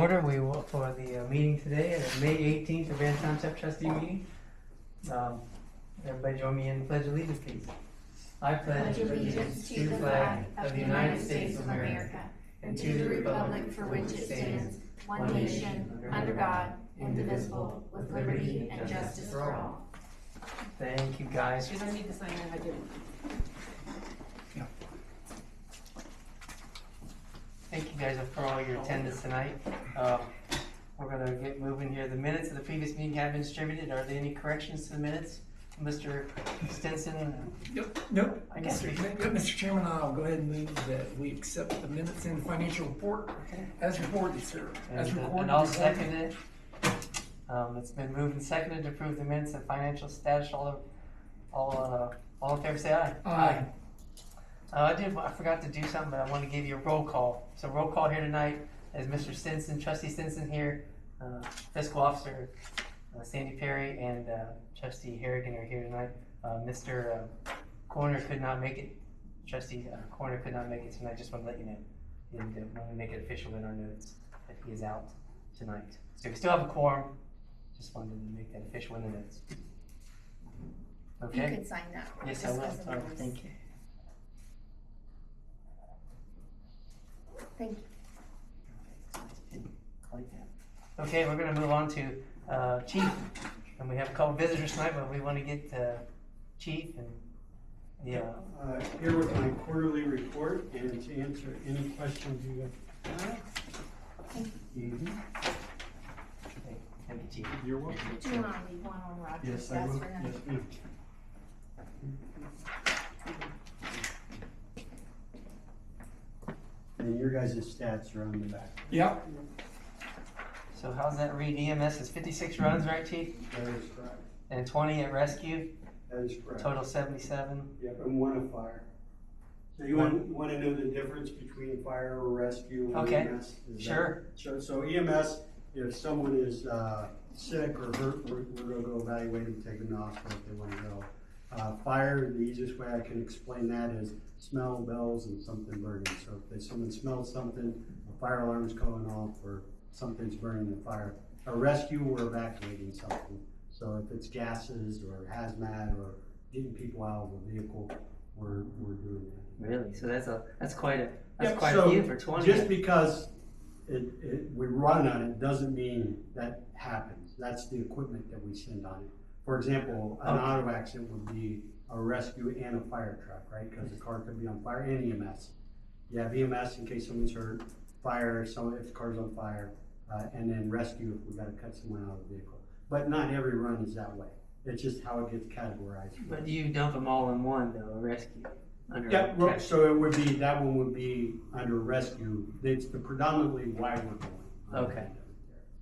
Order, we will for the meeting today, the May 18th Urbana Township Trustee meeting. Everybody join me in the Pledge of Allegiance, please. I pledge allegiance to the flag of the United States of America and to the republic for which it stands, one nation, under God, indivisible, with liberty and justice for all. Thank you, guys. Did I need to sign that? I didn't. Thank you guys for all your attendance tonight. We're going to get moving here. The minutes of the previous meeting have been distributed. Are there any corrections to the minutes? Mr. Stinson? Nope. I guess we could. Mr. Chairman, I'll go ahead and move that we accept the minutes and financial report as reported, sir. As recorded. And I'll second it. It's been moved and seconded to approve the minutes and financial status. All in favor say aye. Aye. I forgot to do something, but I want to give you a roll call. So roll call here tonight is Mr. Stinson, Trustee Stinson here, Fiscal Officer Sandy Perry, and Trustee Harrigan are here tonight. Mr. Corner could not make it. Trustee Corner could not make it tonight. Just want to let you know. He didn't want to make it official in our notes that he is out tonight. So we still have a quorum. Just wanted to make that official in the notes. Okay? You can sign that. Yes, I will. Oh, thank you. Thank you. Okay, we're going to move on to Chief, and we have a couple visitors tonight, but we want to get Chief and here with my quarterly report and to answer any questions you have. Okay, thank you, Chief. You're welcome. Do you want to leave one on Roger's Yes, I desk will. for him? Yes, ma'am. And your guys' stats are on the back. Yep. So how's that read? EMS is 56 runs, right, Chief? That is correct. And 20 at rescue, That is correct. total 77. Yep, and one of fire. So you want to know the difference between fire or rescue and Okay. EMS? Is that- Sure. So EMS, if someone is sick or hurt, we're gonna go evaluate them, take them to the hospital if they wanna go. Fire, the easiest way I can explain that is smell, bells, and something burning. So if someone smells something, a fire alarm's going off, or something's burning the fire. A rescue, we're evacuating something. So if it's gases or hazmat or getting people out of the vehicle, we're doing that. Really? So that's quite a Yep, quite so a few for 20. Just because we run on it doesn't mean that happens. That's the equipment that we send on it. For example, an auto accident would be a rescue and a fire truck, right? Because the car could be on fire and EMS. You have EMS in case someone's hurt, fire if the car's on fire, and then rescue if we got to cut someone out of the vehicle. But not every run is that way. It's just how it gets categorized. But you dump them all in one, though, a rescue. Yeah, right. So it would be, that one would be under rescue. It's the predominantly why we're going. Okay.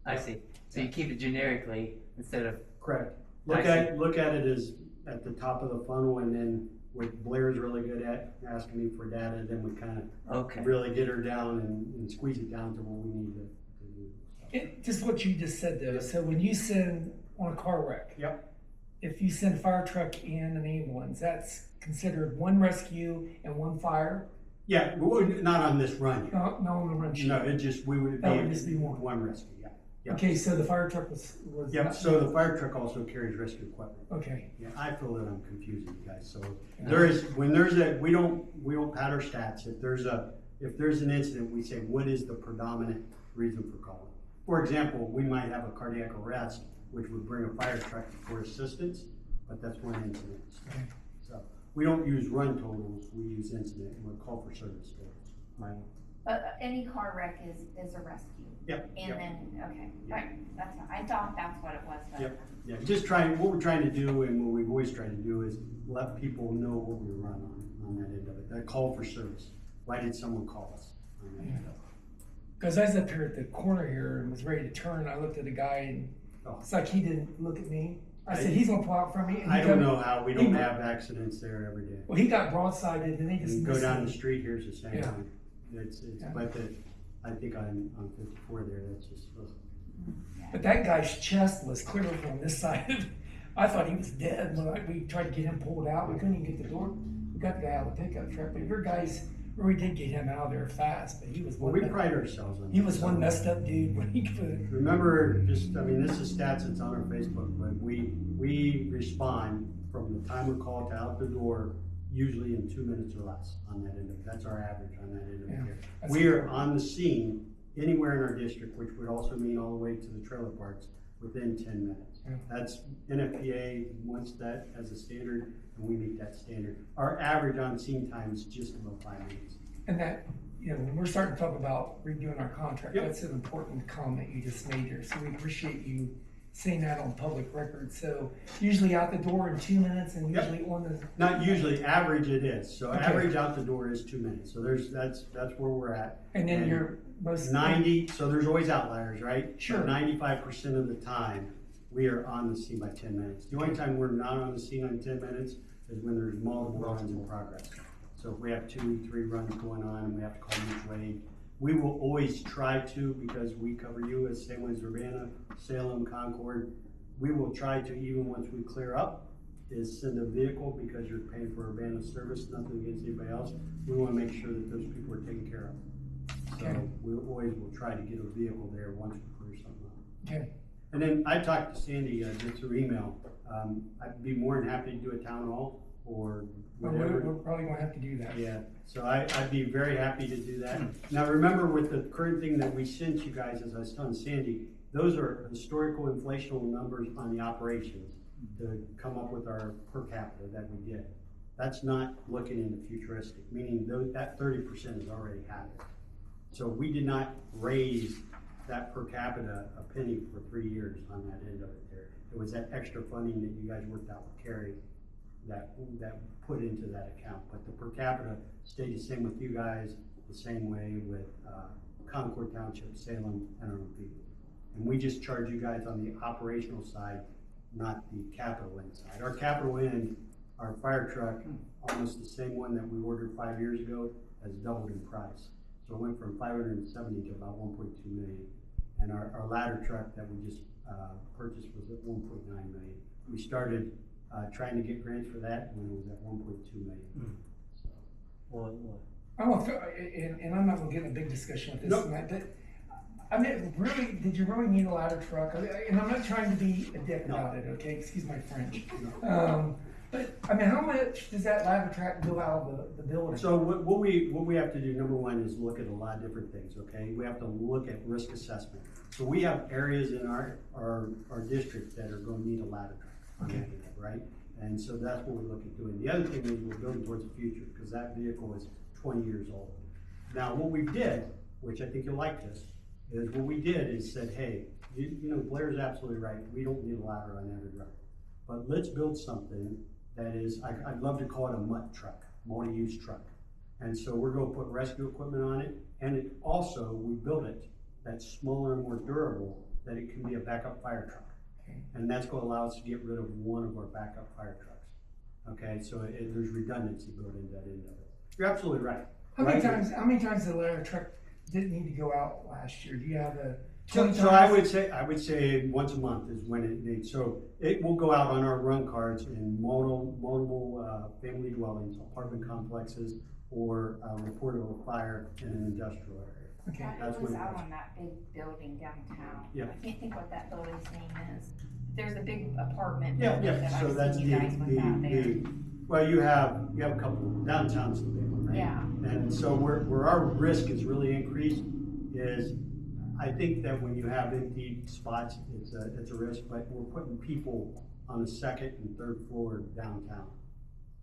I see. So you keep it generically instead of. Correct. I Look at it as at the top of the funnel, and then what Blair's really good at asking me for data, then we kind of Okay. really get her down and squeeze it down to what we need to do. Just what you just said though. So when you send on a car wreck, Yep. if you send a fire truck and an ambulance, that's considered one rescue and one fire? Yeah, not on this run. No, on the run sheet. No, it just, we would That would just be one. one rescue, yeah. Yep. Okay, so the fire truck was Yep, not- so the fire truck also carries rescue equipment. Okay. Yeah, I feel that I'm confusing you guys, so we don't pad our stats. If there's an incident, we say, what is the predominant reason for calling? For example, we might have a cardiac arrest, which would bring a fire truck for assistance, but that's one incident. Okay. So we don't use run totals, we use incident, and we call for service totals. Right. But any car wreck is a rescue. Yep. And yep. then, okay, Yep. right, I thought that's what it was, but. Yep. Yeah, what we're trying to do and what we've always tried to do is let people know what we run on that end of it. That call for service. Why did someone call us on that end of it? Because I was up here at the corner here and was ready to turn. I looked at the guy and it's like he didn't look at me. I said, he's going to pull out from me. And I don't know how, we don't have accidents there every day. Well, he got broadsided and they just You go missed down him. the street, here's the same Yeah. thing. It's Yeah. but I think on 54 there, that's just, But that guy's chest was clear from this side. I thought he was dead when we tried to get him pulled out. We couldn't even get the door. We got the guy out of the pickup truck. But your guys we did get him out of there fast, but he was Well, one. we pride ourselves on He that. was one messed up dude when he could. Remember, just, I mean, this is stats that's on our Facebook, but we respond from the time we're called to out the door, usually in 2 minutes or less on that end of it. That's our average on that end of Yeah, it. that's We are good. on the scene anywhere in our district, which would also mean all the way to the trailer parks, within 10 minutes. Yeah. That's NFPA wants that as a standard, and we meet that standard. Our average on scene time is just about 5 minutes. And that, you know, when we're starting to talk about redoing our contract, Yep. that's an important comment you just made there. So we appreciate you saying that on public record. So usually out the door in 2 minutes and Yep. usually on the. Not usually, average it is. So Okay. average out the door is 2 minutes. So that's where we're at. And then your most. 90, so there's always outliers, right? Sure. 95% of the time, we are on the scene by 10 minutes. The only time we're not on the scene in 10 minutes is when there's multiple runs in progress. So if we have 2, 3 runs going on and we have to call each way, we will always try to, because we cover you as same as Urbana, Salem, Concord, we will try to, even once we clear up, is send a vehicle because you're paying for Urbana service, nothing against anybody else. We want to make sure that those people are taken care of. Okay. So we always will try to get a vehicle there once we clear something up. Okay. And then I talked to Sandy just through email. I'd be more than happy to do a town hall or Well, whatever. we're probably gonna have to do that. Yeah, so I'd be very happy to do that. Now, remember with the current thing that we sent you guys, as I was telling Sandy, those are historical inflational numbers on the operations to come up with our per capita that we did. That's not looking into futuristic, meaning that 30% is already happened. So we did not raise that per capita a penny for 3 years on that end of it there. It was that extra funding that you guys worked out with Carrie that put into that account. But the per capita stayed the same with you guys, the same way with Concord Township, Salem, and our own people. And we just charge you guys on the operational side, not the capital end side. Our capital end, our fire truck, almost the same one that we ordered 5 years ago, has doubled in price. So it went from 570 to about 1.2 million. And our ladder truck that we just purchased was at 1.9 million. We started trying to get grants for that when it was at 1.2 million. So, I don't know, and I'm not gonna get in a big discussion with this Nope. tonight, but I mean, really, did you really need a ladder truck? And I'm not trying to be a dick No. about it, okay? Excuse my French. no. But I mean, how much does that ladder truck go out of the building? So what we have to do, number one, is look at a lot of different things, okay? We have to look at risk assessment. So we have areas in our district that are gonna need a ladder truck on that end, right? And so that's what we look at doing. The other thing is we're building towards the future, because that vehicle is 20 years old. Now, what we did, which I think you'll like this, is what we did is said, hey, you know, Blair's absolutely right. We don't need a ladder on every run. But let's build something that is, I'd love to call it a MUT truck, multi-use truck. And so we're gonna put rescue equipment on it, and it also, we built it that's smaller and more durable, that it can be a backup fire truck. Okay. And that's gonna allow us to get rid of one of our backup fire trucks. Okay, so there's redundancy built into that end of it. You're absolutely right. How many Right? times the ladder truck didn't need to go out last year? Do you have a? So 20 I times? would say once a month is when it needs, so it will go out on our run cards in multiple family dwellings, apartment complexes, or report of a fire in an industrial area. Okay. That's It was what it out was. on that big building downtown. Yeah. I can't think what that building's name is. There's a big apartment Yeah, building yeah, that so that's I've seen you guys with out there. well, you have a couple, downtown's the big one, right? Yeah. And so where our risk is really increased is, I think that when you have empty spots, it's a risk, but we're putting people on the second and third floor downtown.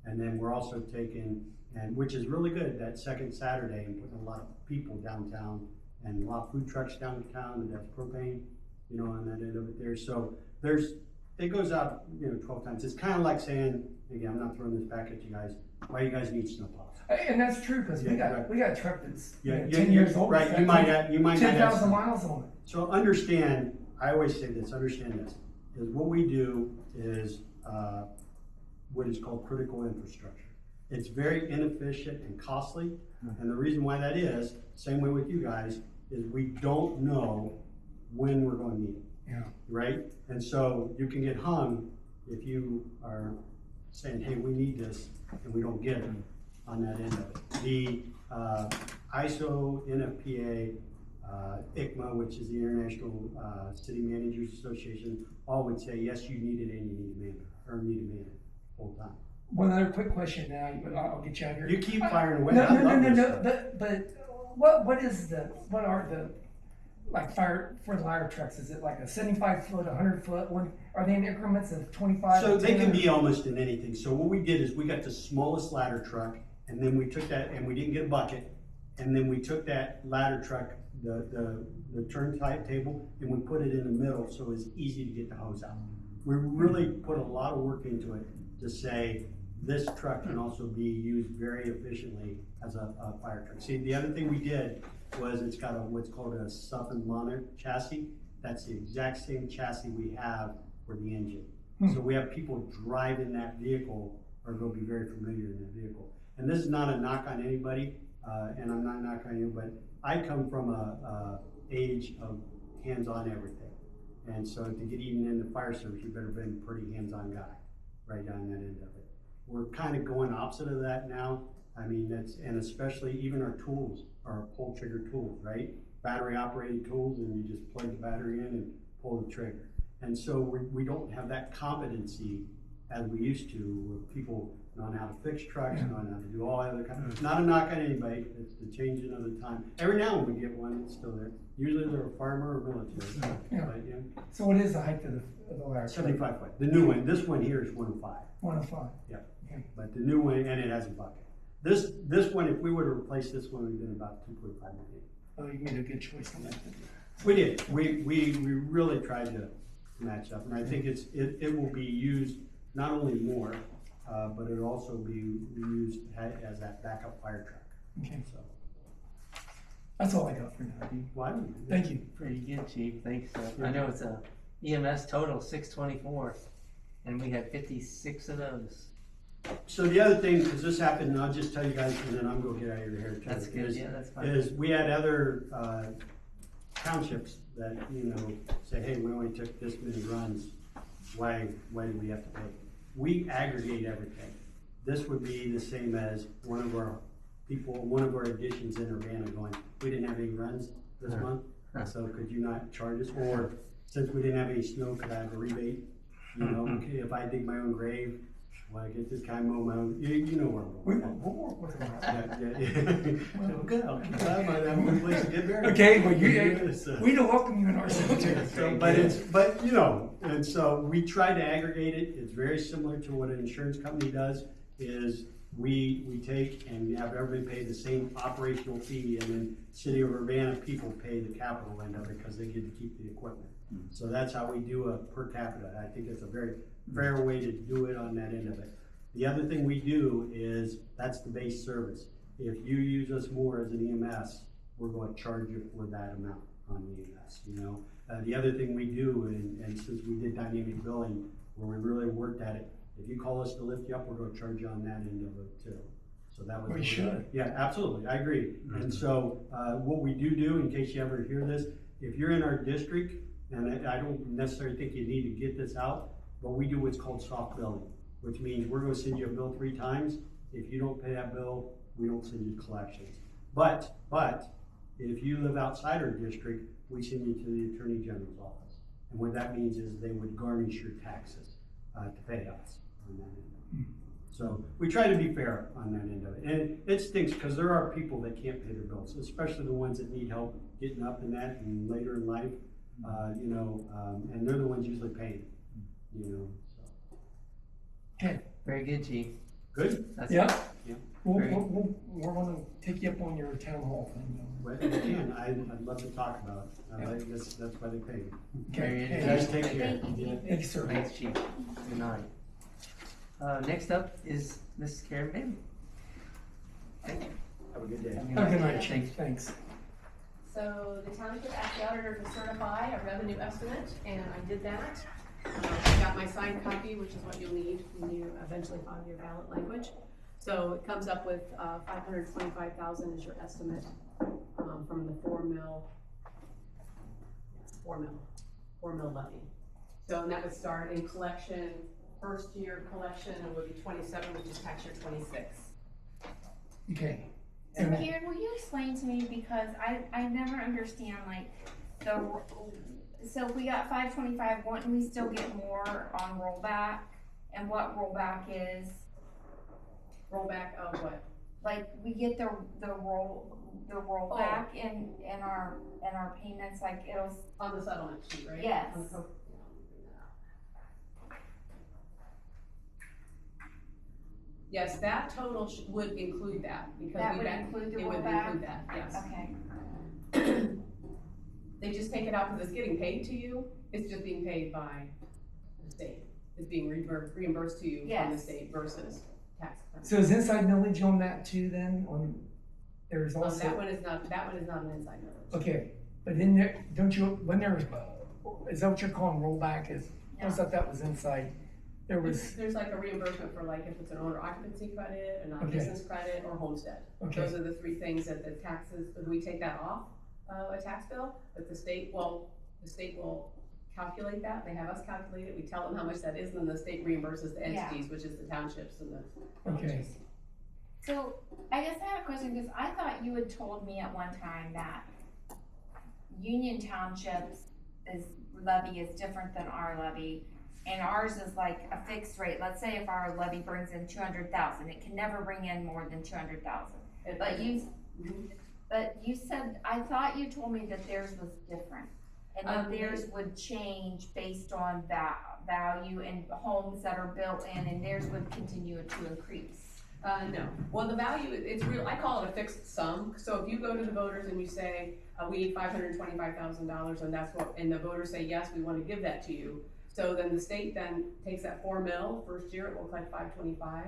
And then we're also taking, and which is really good, that second Saturday, and putting a lot of people downtown and a lot of food trucks downtown, and that's propane, you know, on that end of it there. So it goes out, you know, 12 times. It's kind of like saying, again, I'm not throwing this back at you guys, why you guys need snowplows. And that's true, because Yeah, right. we got a truck that's Yeah, 10 years old. right, you might not have. 10,000 miles on it. So understand, I always say this, understand this, is what we do is what is called critical infrastructure. It's very inefficient and costly, and the reason why that is, same way with you guys, is we don't know when we're gonna need it. Yeah. Right? And so you can get hung if you are saying, hey, we need this, and we don't get it on that end of it. ISO, NFPA, ICMA, which is the International City Managers Association, all would say, yes, you need it and you need to man it, or need to man it full time. One other quick question now, but I'll get you out of here. You keep firing away. No, I love this no, stuff. but what are the, like fire for the ladder trucks? Is it like a 75 foot, 100 foot one? Are they in increments of 25? So or they 10? can be almost in anything. So what we did is we got the smallest ladder truck, and then we took that, and we didn't get a bucket, and then we took that ladder truck, the turn type table, and we put it in the middle so it was easy to get the hose out. We really put a lot of work into it to say this truck can also be used very efficiently as a fire truck. See, the other thing we did was it's got what's called a Suffolk Monarch chassis. That's the exact same chassis we have for the engine. So we have people driving that vehicle are going to be very familiar in that vehicle. And this is not a knock on anybody, and I'm not knocking on you, but I come from a age of hands-on everything. And so to get even into fire service, you better be a pretty hands-on guy right down that end of it. We're kind of going opposite of that now. I mean, and especially even our tools, our pull trigger tools, right? Battery operated tools, and you just plug the battery in and pull the trigger. And so we don't have that competency as we used to, where people knowing how to fix trucks, knowing how to do all other kind of, not a knock on anybody, it's the changing of the time. Every now and then we get one that's still there. Usually they're a farmer or military. Yeah. But, yeah, So what is the height of the ladder? 75 foot. The new one, this one here is 105. 105. Yeah. Okay. But the new one, and it has a bucket. This one, if we were to replace this one, we'd been about 2.5 million. Oh, you made a good choice on that. We did. We really tried to match up, and I think it will be used not only more, but it'll also be used as that backup fire truck. Okay. So, That's all I got for now. why? Thank you. Pretty good, Chief, thanks. I know it's a EMS total 624, and we had 56 of those. So the other thing, because this happened, and I'll just tell you guys, and then I'm gonna get out of your hair too. That's good, yeah, that's fine. Is we had other townships that, say, hey, we only took this many runs, why do we have to pay? We aggregate everything. This would be the same as one of our additions in Urbana going, we didn't have any runs this month, so could you not charge us? Or since we didn't have any snow, could I have a rebate? If I dig my own grave, well, I get this guy mow my own, you know where I'm going. We'll work with that. Yeah. Well, good, I might have a good place to get buried. Okay, well, we don't welcome you in our cemetery. And so we try to aggregate it. It's very similar to what an insurance company does, is we take and have everybody pay the same operational fee, and then City of Urbana people pay the capital end of it because they get to keep the equipment. So that's how we do a per capita. I think it's a very fair way to do it on that end of it. The other thing we do is, that's the base service. If you use us more as an EMS, we're going to charge you for that amount on the EMS, The other thing we do, and since we did dynamic billing, where we really worked at it, if you call us to lift you up, we're going to charge you on that end of it too. So that was. We should. Yeah, absolutely, I agree. And so what we do, in case you ever hear this, if you're in our district, and I don't necessarily think you need to get this out, but we do what's called soft billing, which means we're going to send you a bill 3 times. If you don't pay that bill, we don't send you collections. But if you live outside our district, we send you to the Attorney General's office. And what that means is they would garnish your taxes to pay us on that end. So we try to be fair on that end of it. And it stinks because there are people that can't pay their bills, especially the ones that need help getting up in that and later in life, and they're the ones usually paying, so. Okay. Very good, Chief. Good? That's Yeah. Yeah. We're going to take you up on your town hall thing. Well, again, I'd love to talk about it. That's why they pay me. Very Okay. good. Guys, take care. Thank you, Chief. Thank you, sir. Thanks, Chief. Good night. Next up is Mrs. Karen Bailey. Thank you. Have a good day. Have a good night, Chief. Thanks. So the township asked the auditor to certify a revenue estimate, and I did that. I got my signed copy, which is what you'll need when you eventually file your ballot language. So it comes up with $525,000 is your estimate from the 4 mil levy. So and that would start in collection. First year collection would be 27, which is tax year 26. Okay. So Karen, will you explain to me, because I never understand like so if we got 525, wouldn't we still get more on rollback? And what rollback is? Rollback of what? Like we get the rollback in our payments, like it'll. On the settlement sheet, right? Yes. On the Yes, that total would include that, because That would include the it would rollback? include that, yes. Okay. They just take it out because it's getting paid to you, it's just being paid by the state. It's being reimbursed to you from the Yes. state versus tax. So is inside millage on that too then? On, there's also. That one is not an inside millage. Okay, but in there, don't you, when there's, is that what you're calling rollback is? I thought that was inside. There was, There's like a reimbursement for like if it's an owner occupancy credit, a non-business credit, or homestead. okay, Those are the three things that the taxes, we take that off a tax bill, but the state will calculate that, they have us calculate it, we tell them how much that is, and then the state reimburses the Yeah. entities, which is the townships and the okay. villages. So I guess I have a question, because I thought you had told me at one time that Union Township's levy is different than our levy. And ours is like a fixed rate. Let's say if our levy brings in 200,000, it can never bring in more than 200,000. But you said, I thought you told me that theirs was different. And that theirs would change based on that value and homes that are built in, and theirs would continue to increase. No, well, the value, it's real, I call it a fixed sum, so if you go to the voters and you say, we need $525,000, and that's what, and the voters say, yes, we wanna give that to you. So then the state then takes that 4 mil, first year it looks like 525.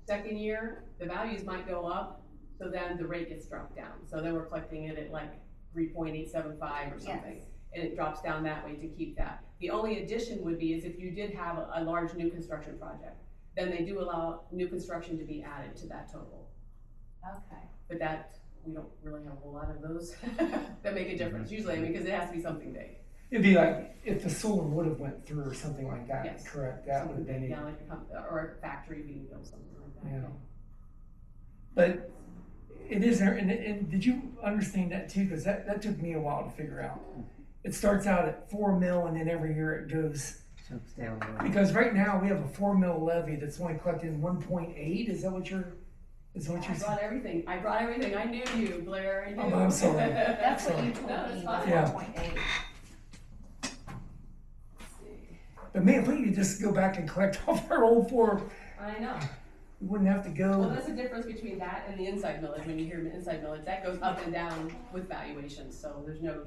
Second year, the values might go up, so then the rate gets dropped down. So then we're collecting it at like 3.875 or something. Yes. And it drops down that way to keep that. The only addition would be is if you did have a large new construction project, then they do allow new construction to be added to that total. Okay. But that, we don't really have a whole lot of those that make a difference usually, because it has to be something big. It'd be like if the solar would have went through or something like that, Yes. correct? That would Something have been big, it. yeah, like or a factory being built, something like that. Yeah. But it is there, and did you understand that too? Because that took me a while to figure out. It starts out at 4 mil and then every year it goes. Jumps down. Because right now we have a 4 mil levy that's only collecting 1.8. Is that what you're? Is what you're I saying? brought everything. I knew you, Blair. I knew. Oh, I'm sorry. That's what Sorry. you told No, me, it's was fine. Yeah. 1.8. But man, if we could just go back and collect off our old 4, I know. we wouldn't have to Well, go. there's a difference between that and the inside millage. When you hear inside millage, that goes up and down with valuations. So there's no.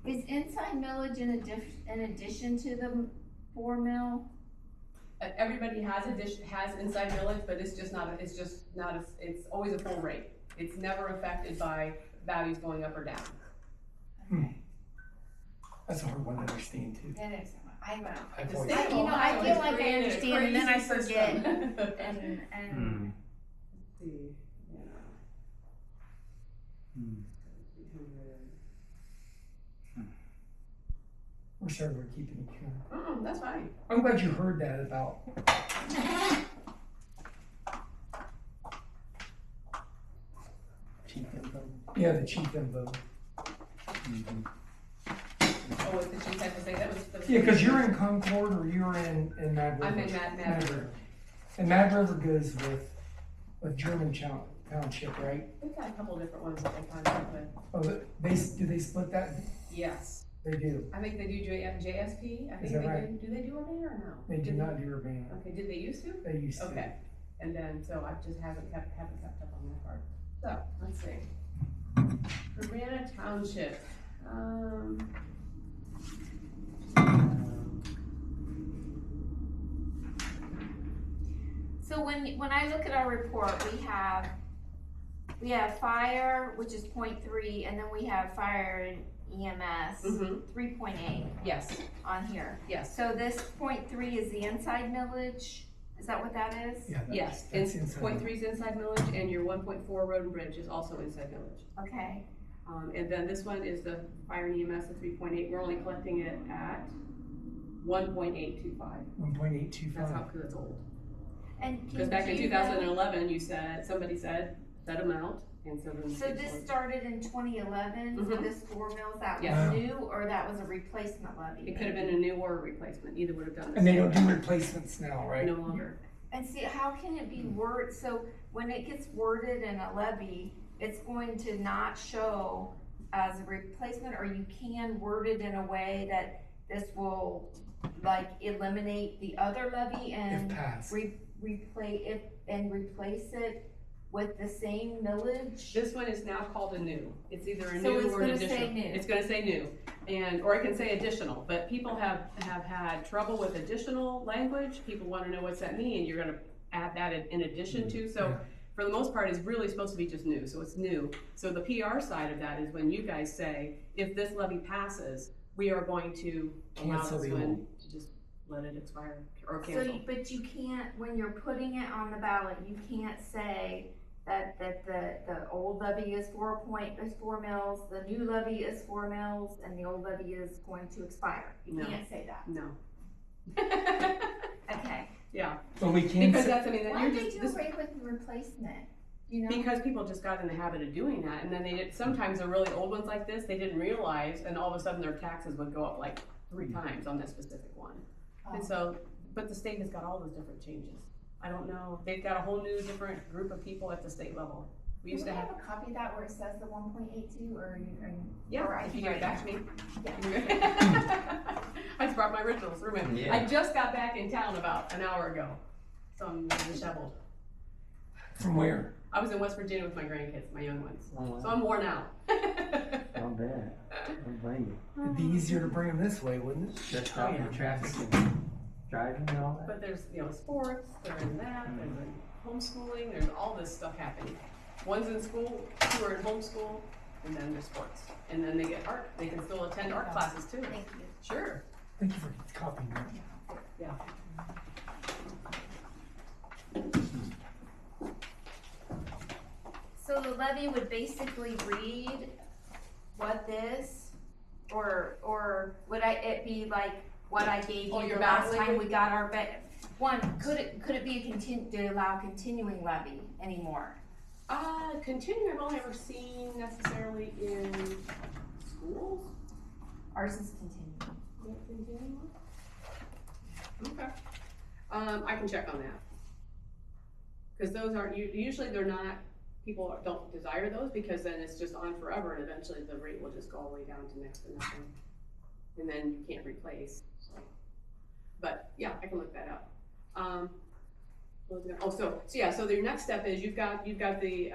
Is inside millage in addition to the 4 mil? Everybody has inside millage, but it's just not. It's always a full rate. It's never affected by values going up or down. That's a hard one to understand too. It is. I've The always- state of I Ohio feel has like I created a understand and then I crazy forget. system. And Let's see. We're sorry we're keeping it here. Oh, that's fine. I'm glad you heard that about. Chief info. Yeah, the chief info. Oh, what did you have to say? That was. Yeah, because you're in Concord or you're in Mad River. I'm in Mad River. And Mad River goes with German Township, right? We've got a couple of different ones that they contract with. Oh, do they split that? Yes. They do. I think they do JSP. I think Is that they right? do. Do they do Urbana or no? They do not do Urbana. Okay, did they used to? They used to. Okay. And then, so I just haven't kept up on that part. So, let's see. Urbana Township. so when I look at our report, we have fire, which is 0.3, and then we have fire and EMS, Mhm. 3.8 Yes, on here. yes. So this 0.3 is the inside millage? Is that what that is? Yeah, Yes, that's and inside. 0.3 is inside millage, and your 1.4 road and bridge is also inside millage. Okay. And then this one is the fire and EMS, the 3.8, we're only collecting it at 1.825. 1.825. That's how, because it's old. And Because back in 2011, somebody said set them out, and so then. So this started in 2011 for Mhm. this 4 mills that Yes. was new, or that was a replacement levy? It could have been a new or a replacement, either would have done this. And they don't do replacements now, right? No longer. And see, how can it be word, so when it gets worded in a levy, it's going to not show as a replacement, or you can word it in a way that this will like eliminate the other levy If and passed. replace it and replace it with the same millage? This one is now called a new. It's either a So new it's or an gonna say additional. new. It's gonna say new, and, or it can say additional, but people have had trouble with additional language. People wanna know what's that mean, and you're gonna add that in addition to, so. Yeah. For the most part, it's really supposed to be just new, so it's new. So the PR side of that is when you guys say, if this levy passes, we are going to allow Cancel this the one old. to just let it expire or So, cancel. but you can't, when you're putting it on the ballot, you can't say that the old levy is 4 mills, the new levy is 4 mills, and the old levy is going to expire. You No. can't say that. No. Okay. Yeah, But we can because say, that's, I mean, that Why you're did they just, do this, away with the replacement? You know? because people just got in the habit of doing that, and then they did, sometimes the really old ones like this, they didn't realize, and all of a sudden their taxes would go up like 3 times on that specific one. And so, but the state has got all those different changes. I don't know, they've got a whole new different group of people at the state level. We Do used we to have, have a copy of that where it says the 1.82, or are you? yeah, or I if you can give it write back to me. Yeah. I just brought my originals, remember? Yeah. I just got back in town about an hour ago, so I'm disheveled. from where? I was in West Virginia with my grandkids, my young ones, Oh, so I'm worn out. Not bad. Don't blame you. It'd be easier to bring them this way, wouldn't it? Just Oh, out yeah. in traffic and driving and all that. But there's, sports, there's that, there's homeschooling, there's all this stuff happening. One's in school, 2 are in homeschool, and then there's sports. And then they get art, they can still attend art classes too. Thank you. Sure, Thank you for copying that. yeah. So the levy would basically read what this, or would it be like what I gave Oh, you your the last ballot time we language? got our could it be to allow continuing levy anymore? Continuing, I've only ever seen necessarily in schools. Ours is continuing. Okay. I can check on that. Cause those aren't, usually they're not, people don't desire those because then it's just on forever and eventually the rate will just go all the way down to next to nothing. And then you can't replace, so. But yeah, I can look that up. So your next step is you've got the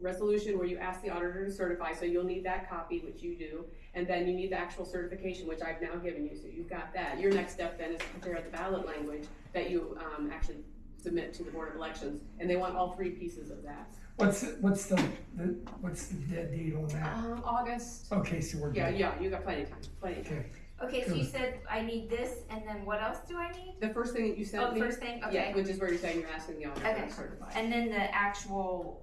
resolution where you ask the auditor to certify, so you'll need that copy, which you do, and then you need the actual certification, which I've now given you, so you've got that. Your next step then is to prepare the ballot language that you actually submit to the Board of Elections, and they want all 3 pieces of that. What's the dead date on that? August. Okay, so we're good. Yeah, you got plenty of time, plenty of time. Okay, Okay, so you Good. said I need this, and then what else do I need? The first thing that you sent Oh, me. first thing, Yeah, okay. which is where you're saying you're asking the auditor Okay. to certify. And then the actual,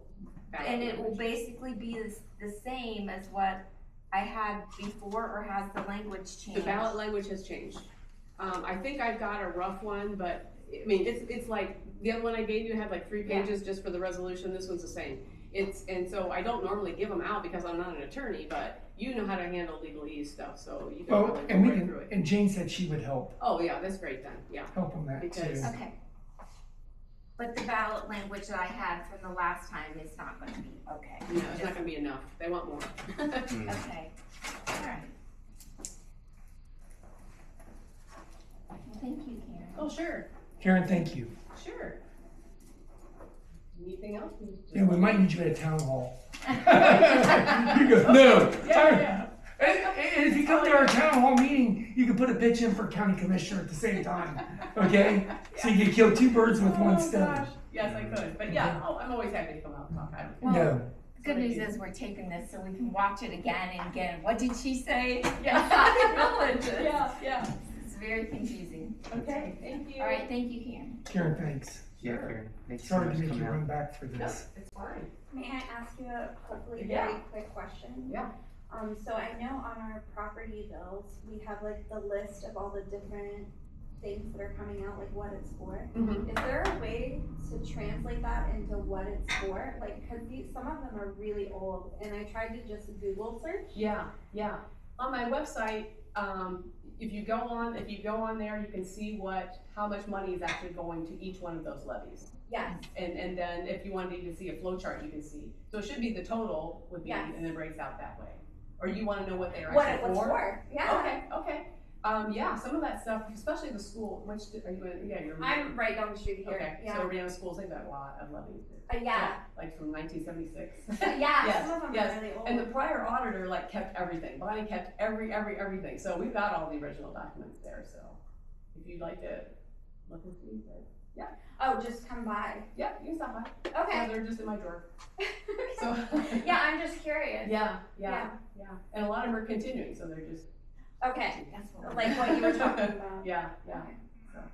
ballot and it will language. basically be the same as what I had before, or has the language changed? The ballot language has changed. I think I've got a rough one, but, I mean, it's like, the other one I gave you had like 3 Yeah. pages just for the resolution, this one's the same. And so I don't normally give them out because I'm not an attorney, but you know how to handle legalese stuff, so you can well, probably and go we right through can, it. and Jane said she would help Yeah, that's great then, yeah. on that Because- too. Okay. But the ballot language that I had from the last time is not gonna be, okay. No, it's not gonna be enough, they want more. Okay, alright. Well, thank you, Karen. Oh, sure, Karen, thank you. sure. Anything else? Yeah, we might need you at a town hall. You go, no. Yeah. And if you come to our town hall meeting, you can put a pitch in for county commissioner at the same time, okay? So you can kill 2 birds with one stone. Gosh. Yes, I could, but yeah, I'm always happy to come out and talk. I don't care. No, The good news is we're taping this so we can watch it again and again. What did she say? Yeah. It's Yeah. very confusing. Okay, thank you. Alright, thank you, Karen. Karen, thanks. Yeah, Karen. Thanks so Sorry much to for make you coming run out. back for No, this. it's fine. May I ask you a hopefully Yeah. very quick question? Yeah. So I know on our property bills, we have like the list of all the different things that are coming out, like what it's for. Mhm. Is there a way to translate that into what it's for? Like, cause some of them are really old, and I tried to just Google search. Yeah, yeah. On my website, if you go on there, you can see how much money is actually going to each one of those levies. Yes. And then if you wanted to see a flow chart, you can see. So it should be the total would be, Yes. and it breaks out that way. Or you wanna know what they're What actually it was for? Yeah. Okay. Yeah, some of that stuff, especially the school, are you in, yeah, you're. I'm right down the street here. Okay, Yeah. so Urbana schools, they've got a lot of levies. Yeah. Like from 1976. Yeah. Yes, Some of them yes. are really old. And the prior auditor kept everything. Bonnie kept everything. So we've got all the original documents there. So if you'd like to look and see, Oh, just come by. yeah, you can stop by. Yeah, Okay. they're just in my drawer. So Yeah, I'm just curious. yeah. And a lot of them are continuing, so they're just Okay. That's what Like what you were talking about. yeah.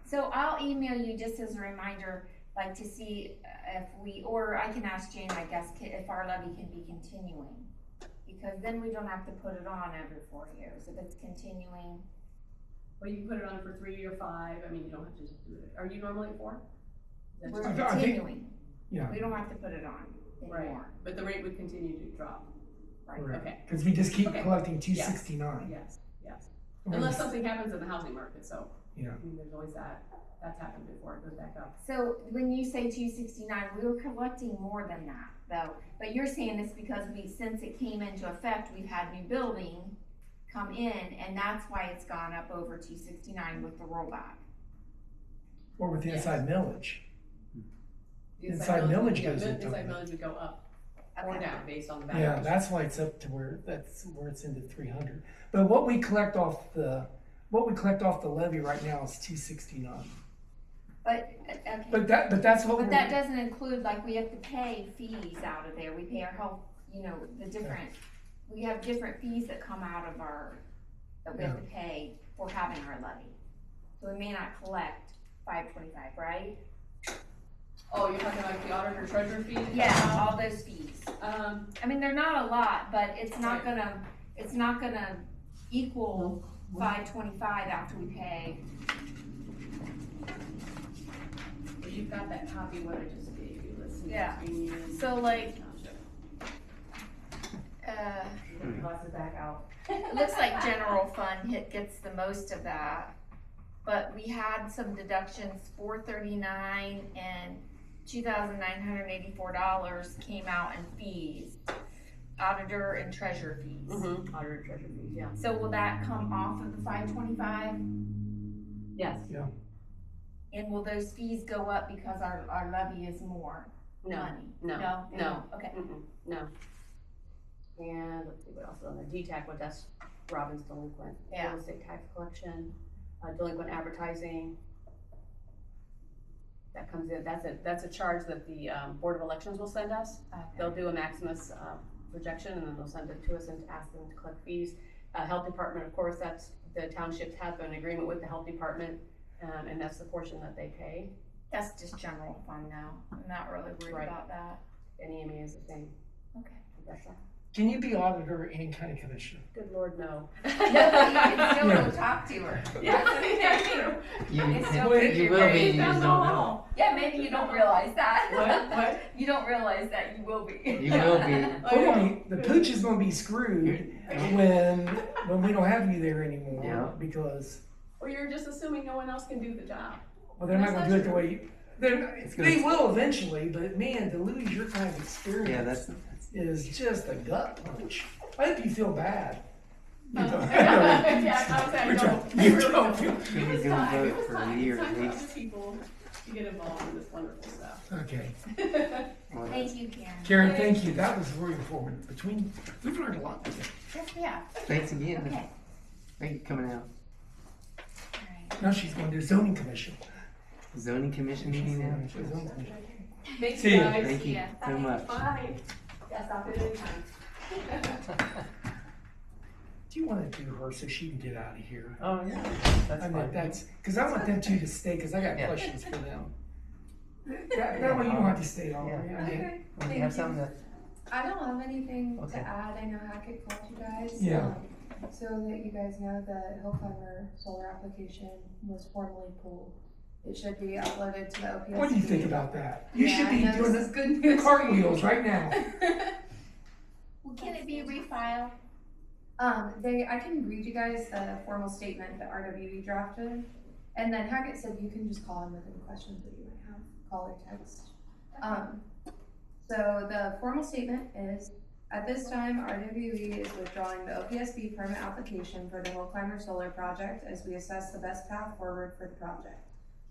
So I'll email you just as a reminder, like to see if or I can ask Jane, I guess, if our levy can be continuing. Because then we don't have to put it on every 4 years. If it's continuing, Well, you can put it on for 3 or 5. I mean, you don't have to just do it. Are you normally at 4? Is that we're just- I think- continuing. Yeah. We don't have to put it on Right. anymore. But the rate would continue to drop. Right. Okay. Because we just keep Okay. collecting 269. Yes. Unless something happens in the housing market, so. Yeah. I mean, there's always that. That's happened before, it goes back up. So when you say 269, we were collecting more than that though. But you're saying this because since it came into effect, we've had new building come in, and that's why it's gone up over 269 with the rollback. Or with the Yes. inside millage. The Inside millage yeah, goes the up. Inside millage would go up or Okay. down based on the Yeah, valuation. that's why it's up to where it's into 300. But what we collect off the levy right now is 269. But, okay. But that's what But that doesn't include, like, we have to pay fees out of there, we pay our health, we have different fees that come out of that we have to pay for having our levy. So we may not collect 525, right? Oh, you're talking like the auditor treasurer fee? Yeah, all those fees. Um, They're not a lot, but it's not gonna equal 525 after we pay. if you've got that copy, what I just gave you, let's see. Yeah. Union So, like, Township. uh, Get the glasses back out. it looks like general fund gets the most of that. But we had some deductions, $439 and $2,984 came out in fees, auditor and treasurer fees. Mm-hmm. Auditor treasurer fees, yeah. So will that come off of the 525? Yes. And will those fees go up because our levy is more No, money? no, no. Okay. No. And let's see what else is on there. DTAC, what that's Robin's delinquent. Yeah. Real estate tax collection, delinquent advertising. That comes in, that's a charge that the Board of Elections will send us. They'll do a Maximus projection and then they'll send it to us and ask them to collect fees. Health Department, of course, the townships have an agreement with the Health Department, and that's the portion that they pay. That's just general fund now. I'm not really worried Right. about that. And EMA is the same. Okay. That's all. Can you be auditor and county commissioner? Good Lord, no. No, but you can still go talk to her. Yeah, That's true. It's still Well, pretty you will be, great. you just don't know. Yeah, maybe you don't realize that. What? You don't realize that you will be. You will be. The pooch is gonna be screwed when we don't have you there anymore, Yeah. because, Or you're just assuming no one else can do the job. well, they're not That's gonna do not it the true. way, It's gonna- they will eventually, but man, to lose your kind of experience. Yeah, that's is just a gut punch. I hope you feel bad. You don't. Yeah, I was saying, You no. don't- you don't feel. It You'll was be time, doing it was vote for a time. year It's at time for least. other people to get involved in this wonderful stuff. Okay, well, Thank you, Karen. Karen, thank you. That was very informative. We've learned a lot today. Yes, we have. thanks again. Okay. Thank you for coming out. All right. Now she's going to zoning commission. Zoning commission meeting now. She's zoning commission. Thanks, See ya. guys. Thank you Yeah. so much. Bye. Yeah, stop it anytime. Do you want to do her so she can get out of here? Oh, yeah. That's I mean, fine. that's, because I want them two to stay, because I got Yeah. questions for them. That way you don't have to stay all Yeah. day. I mean, When you have something that, I don't have anything Okay. to add. I know Hackett called you guys. Yeah. So that you guys know, the Hill Climber solar application was formally pulled. It should be uploaded to the OPS. What do you think about that? You Yeah, should be I know, doing this is the good news. cartwheels right now. Well, can it be refiled? I can read you guys the formal statement that RWE drafted, and then Hackett said you can just call him with any questions that you might have, call or text. So the formal statement is, at this time, RWE is withdrawing the OPSB permit application for the Hill Climber Solar Project as we assess the best path forward for the project.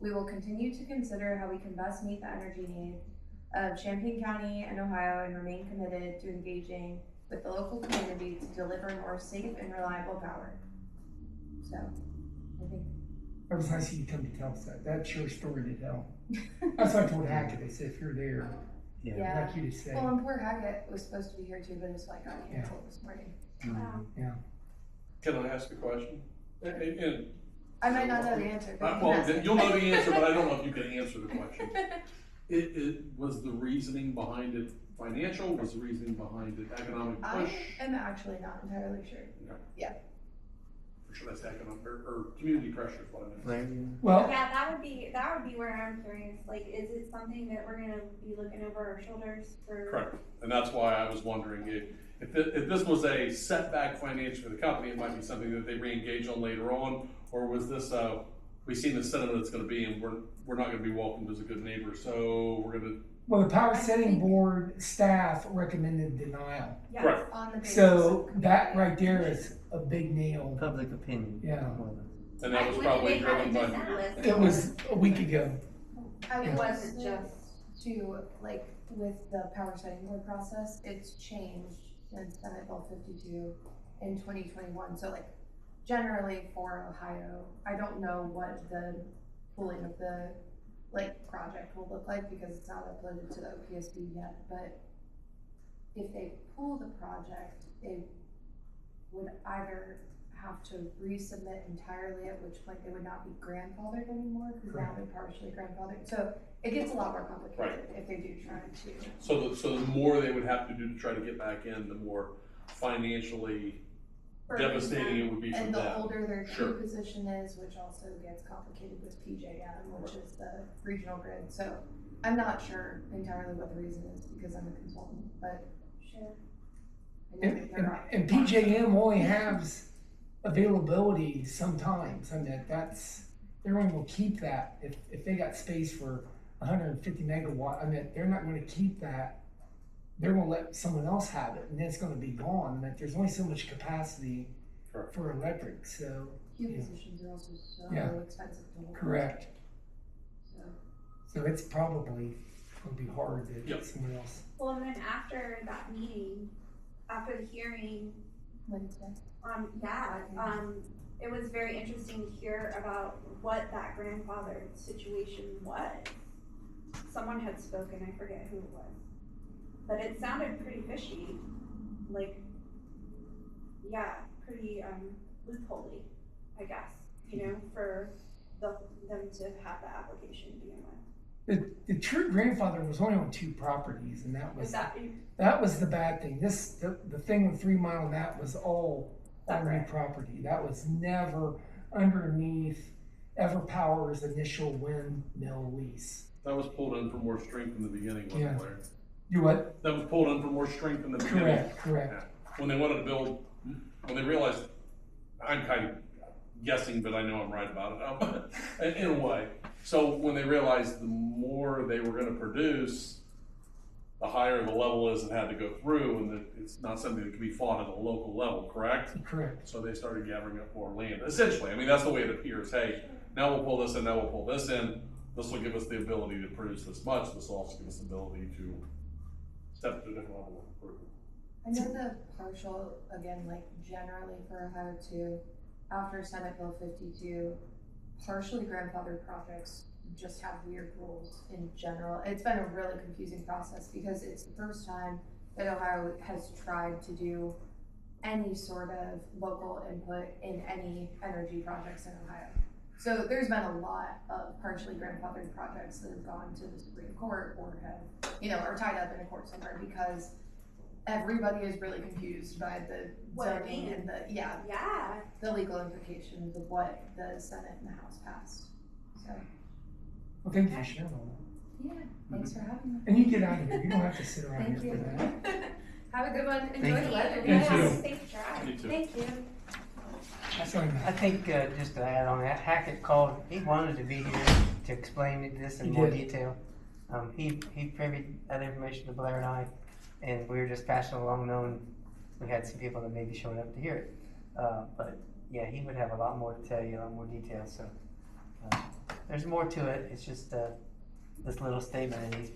We will continue to consider how we can best meet the energy needs of Champaign County and Ohio and remain committed to engaging with the local community to deliver more safe and reliable power. So, I think. It was nice of you to come to tell us that. That's your story to tell. That's what I told Hackett. I said, if you're there, Yeah. I'd like you to say. Well, and poor Hackett was supposed to be here too, but his flight got canceled this morning. Can I ask a question? And I might not know the answer, but you can well, ask then it. you'll know the answer, but I don't know if you can answer the question. It was the reasoning behind it financial? Was the reasoning behind it economic push? I am actually not entirely sure. Or should I say economic or community pressure is what I meant. Well, Yeah, that would be where I'm curious, like, is it something that we're gonna be looking over our shoulders for? Correct, and that's why I was wondering if this was a setback financially for the company, it might be something that they re-engage on later on, or was this we've seen the sentiment it's gonna be, and we're not gonna be welcomed as a good neighbor, so we're gonna. well, the power I setting think- board staff recommended denial. Yes. Right. On the basis So of that community. right there is a big nail. Public opinion. Yeah. And that was When probably they had driven it by. just listed. It was a week ago. I It would wasn't say just. to, like, with the power setting board process, it's changed since Senate Bill 52 in 2021. So like, generally for Ohio, I don't know what the pooling of the like project will look like because it's not uploaded to the OPSB yet, but if they pool the project, they would either have to resubmit entirely, at which point they would not be grandfathered anymore, because now they're partially grandfathered. So it gets a lot more complicated Right. if they do try to. So the more they would have to do to try to get back in, the more financially devastating it would be for And the them. older their Sure. queue position is, which also gets complicated with PJM, which is the regional grid. So I'm not sure entirely what the reason is because I'm a consultant, but Sure. I know that they're not. And PJM only has availability sometimes. I mean, they're only gonna keep that if they got space for 150 megawatt. I mean, they're not gonna keep that. They're gonna let someone else have it, and then it's gonna be gone. But there's only so much capacity Correct. for electric. So Queue yeah. positions are also so Yeah. expensive to hold. correct. So. So it's probably gonna be hard to Yep. get someone else. Well, and then after that meeting, after the hearing, Wednesday. it was very interesting to hear about what that grandfathered situation was. Someone had spoken, I forget who it was, but it sounded pretty fishy, like, yeah, pretty loopholey, I guess, for them to have the application to begin with. The true grandfather was only on 2 properties, and that was Is that, that was the bad thing. The thing with 3 Mile Map was all on new Separate. property. That was never underneath Everpower's initial windmill lease. That was pulled in for more strength in the beginning, wasn't Yeah. it, Larry? You what? That was pulled in for more strength in the beginning. Correct. Yeah. When they wanted to build, when they realized, I'm kind of guessing, but I know I'm right about it, in a way. So when they realized the more they were gonna produce, the higher the level is it had to go through, and that it's not something that can be fought at a local level, correct? Correct. So they started gathering up more land, essentially. I mean, that's the way it appears. Hey, now we'll pull this in, now we'll pull this in. This will give us the ability to produce this much. This will also give us the ability to step to a different level of improvement. I know the partial, again, like generally for Ohio too, after Senate Bill 52, partially grandfathered projects just have weird rules in general. It's been a really confusing process because it's the first time that Ohio has tried to do any sort of local input in any energy projects in Ohio. So there's been a lot of partially grandfathered projects that have gone to the Supreme Court or have, are tied up in a court somewhere because everybody is really confused by the What it zoning and the, yeah, Yeah, the legal implications of what the Senate and the House passed. So, Well, thank you for sharing all yeah, thanks for having me. that. And you get out of here, you don't have to sit around Thank here for you. that. Have a good one. Enjoy Thank the you. weather. Thank you. safe drive. Me too. Thank you. Sorry, I Matt. think, just to add on that, Hackett called, he wanted to be here to explain this in He more did. detail. He privied that information to Blair and I, and we were just passing along knowing we had some people that may be showing up to hear it. But yeah, he would have a lot more to tell you, a lot more details, so. There's more to it, it's just, this little statement that he's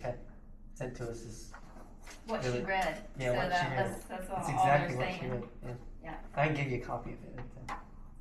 sent to us is, What she Really? read. Yeah, So what she that- read. That's it's all exactly they're what she saying. read, yeah. Yeah. I can give you a copy of it.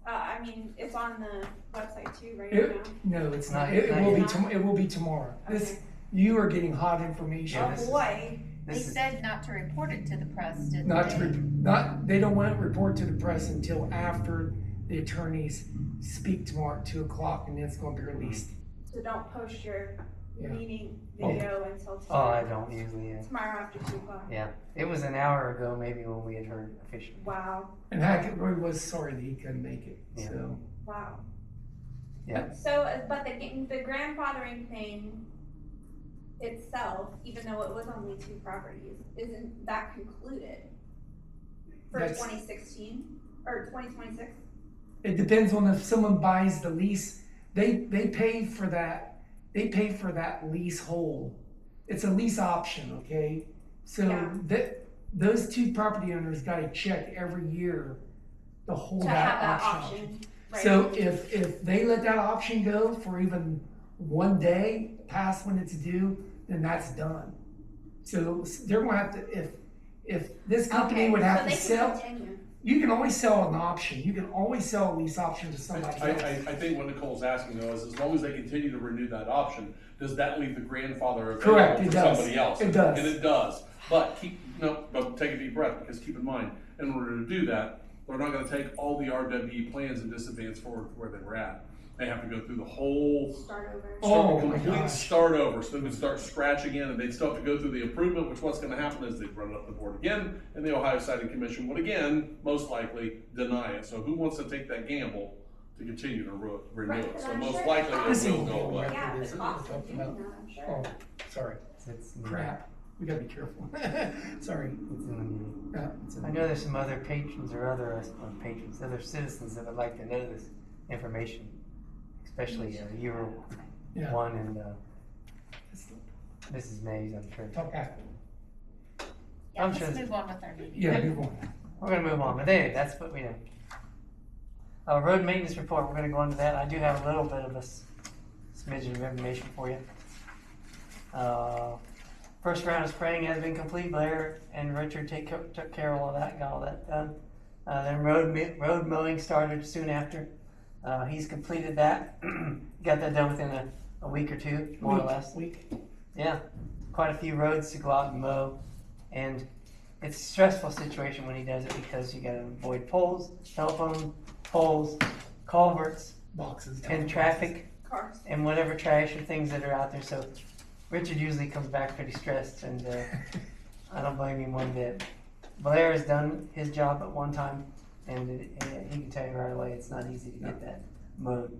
I mean, it's on the website too, right It- now. No, it's Not- not, it not will be, yet. it will be tomorrow. This, Okay. you are getting hot information. Yeah, Oh this is- boy, They This is, said not to report it to the press, didn't Not they? to, they don't want it report to the press until after the attorneys speak tomorrow at 2:00, and then it's gonna be released. so don't post your Yeah. meeting Oh. video until oh, I tomorrow. don't usually, Tomorrow after 2:00. yeah. It was an hour ago maybe when we had heard officially. Wow, And Hackett really was sorry that he couldn't make it, Yeah. so. wow. Yeah. So, but the grandfathering thing itself, even though it was only 2 properties, isn't that concluded for That's- 2016 or 2026? It depends on if someone buys the lease, they pay for that leasehold. It's a lease option, okay? So Yeah. those 2 property owners gotta check every year to hold To that have that option. option, right? So if they let that option go for even one day past when it's due, then that's done. So they're gonna have to, if this company Okay, would have to So sell, they can continue. you can always sell an option, you can always sell a lease option to I, somebody I, else. I think what Nicole's asking though is, as long as they continue to renew that option, does that leave the grandfather Correct, available it for does. somebody else? It does. And it does, but but take a deep breath, because keep in mind, in order to do that, they're not gonna take all the RWE plans and just advance forward to where they were at. They have to go through the whole Start over. Oh, my complete gosh. start over, so they would start scratching in, and they'd still have to go through the improvement, which what's gonna happen is they'd run it up the board again, and the Ohio Siting Commission would again, most likely, deny it. So who wants to take that gamble to continue to renew Right, it? but So I'm most sure likely This it ain't will go going away. right. Yeah, It the is. cost We're of doing talking that, I'm sure. Oh, sorry, It's crap, we gotta be careful. Sorry. It's in the Yeah, it's in- I know there's some other patrons or other patrons, other citizens that would like to know this information, especially you were Yeah. one and Mrs. Mays, I'm sure. Talk after. Yeah, I'm let's sure- move on with our meeting. Yeah, move on. We're gonna move on, but anyway, that's what we know. Road maintenance report, we're gonna go into that. I do have a little bit of a smidgen of information for you. First round of spraying has been complete. Blair and Richard took care of all that, got all that done. Then road mowing started soon after. He's completed that. Got that done within a week or two, more or less. Week. Yeah, quite a few roads to go out and mow, and it's a stressful situation when he does it because you gotta avoid poles, telephone poles, culverts, Boxes. and traffic, Cars. and whatever trash or things that are out there. So Richard usually comes back pretty stressed, and I don't blame him one bit. Blair has done his job at one time, and he can tell you right away it's not easy to get that mowed.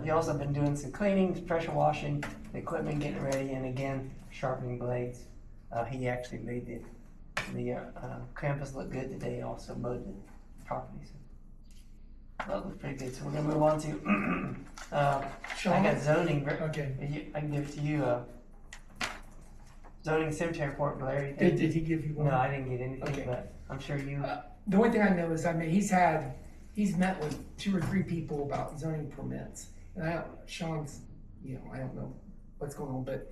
He also been doing some cleaning, pressure washing, the equipment getting ready, and again sharpening blades. He actually made the campus look good today. Also mowed the properties. That looks pretty good. So we're gonna move on to. I Sean? got zoning. Okay. I can give it to you. Zoning cemetery report, Blair. Did he give you one? No, I didn't get anything, Okay. but I'm sure you. The only thing I know is, he's met with 2 or 3 people about zoning permits. And Sean's, I don't know what's going on, but,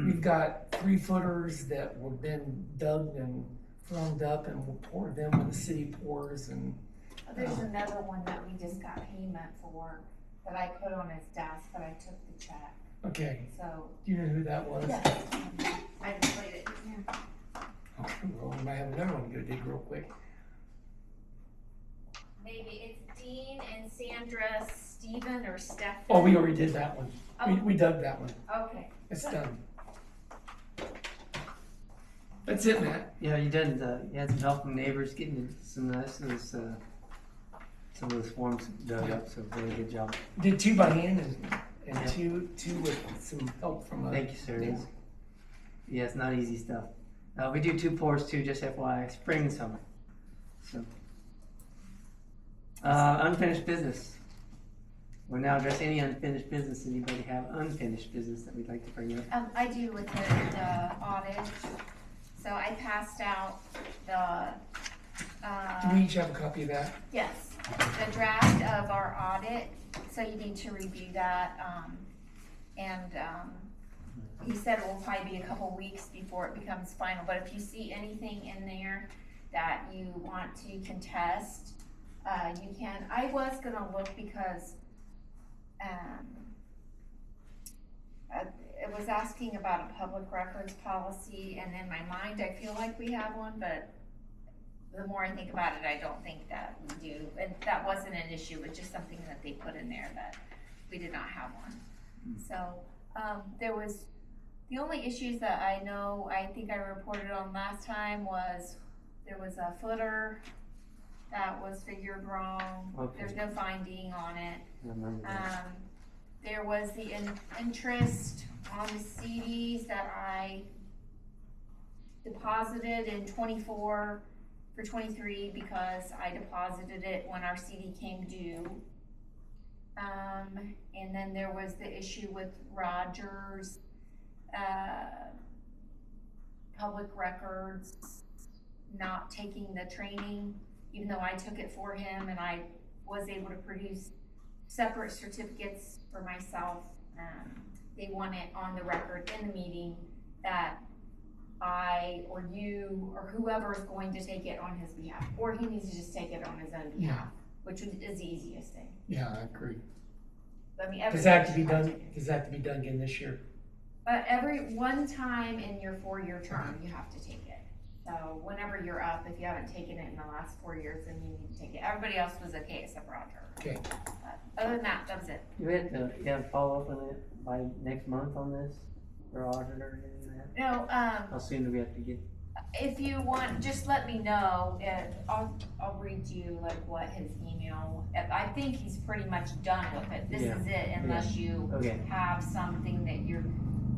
we've got 3-footers that have been dug and formed up, and we'll pour them when the city pours, and There's another one that we just got payment for that I put on his desk, but I took the check, okay, so. do you know who that was? I just played it here. Okay, well, we might have another one to go dig real quick. Maybe it's Dean and Sandra Steven or Stefan. Oh, we already did that one. Oh. We dug that one. Okay. It's done. That's it, Matt. Yeah, you had some help from neighbors getting some of some of those forms dug up, so really good job. Did 2 by hand and Yeah. two with some help from Thank you, sir. neighbor. Yeah, it's not easy stuff. We do 2 pours too, just FYI, spring and summer. So, unfinished business. We'll now address any unfinished business. Anybody have unfinished business that we'd like to bring up? I do with the audit. So I passed out the, Do we each have a copy of that? yes, the draft of our audit, so you need to review that, he said it will probably be a couple weeks before it becomes final, but if you see anything in there that you want to contest, you can. I was gonna look because, it was asking about a public records policy, and in my mind, I feel like we have one, but the more I think about it, I don't think that we do. And that wasn't an issue, it was just something that they put in there that we did not have one. So, there was, the only issues that I know, I think I reported on last time was, there was a footer that was figured wrong. Okay. There's no finding on it. I remember that. There was the interest on the CDs that I deposited in 24 for 23 because I deposited it when our CD came due. And then there was the issue with Rogers, public records not taking the training, even though I took it for him and I was able to produce separate certificates for myself. They want it on the record in the meeting that I or you or whoever is going to take it on his behalf, or he needs to just take it on his own behalf, which is the easiest thing. Yeah, I agree. I mean, Does that have to be everybody done, should have does that have to be done again this year? every one time in your 4-year term, you have to take it. So whenever you're up, if you haven't taken it in the last 4 years, then you need to take it. Everybody else was okay except Roger. Okay. But other than that, that was it. You have follow up on it by next month on this, or auditor or anything like that? No, How soon do we have to get? if you want, just let me know, and I'll read you like what his email, I think he's pretty much done with it. This Yeah. is it, unless you Okay, have something that you're,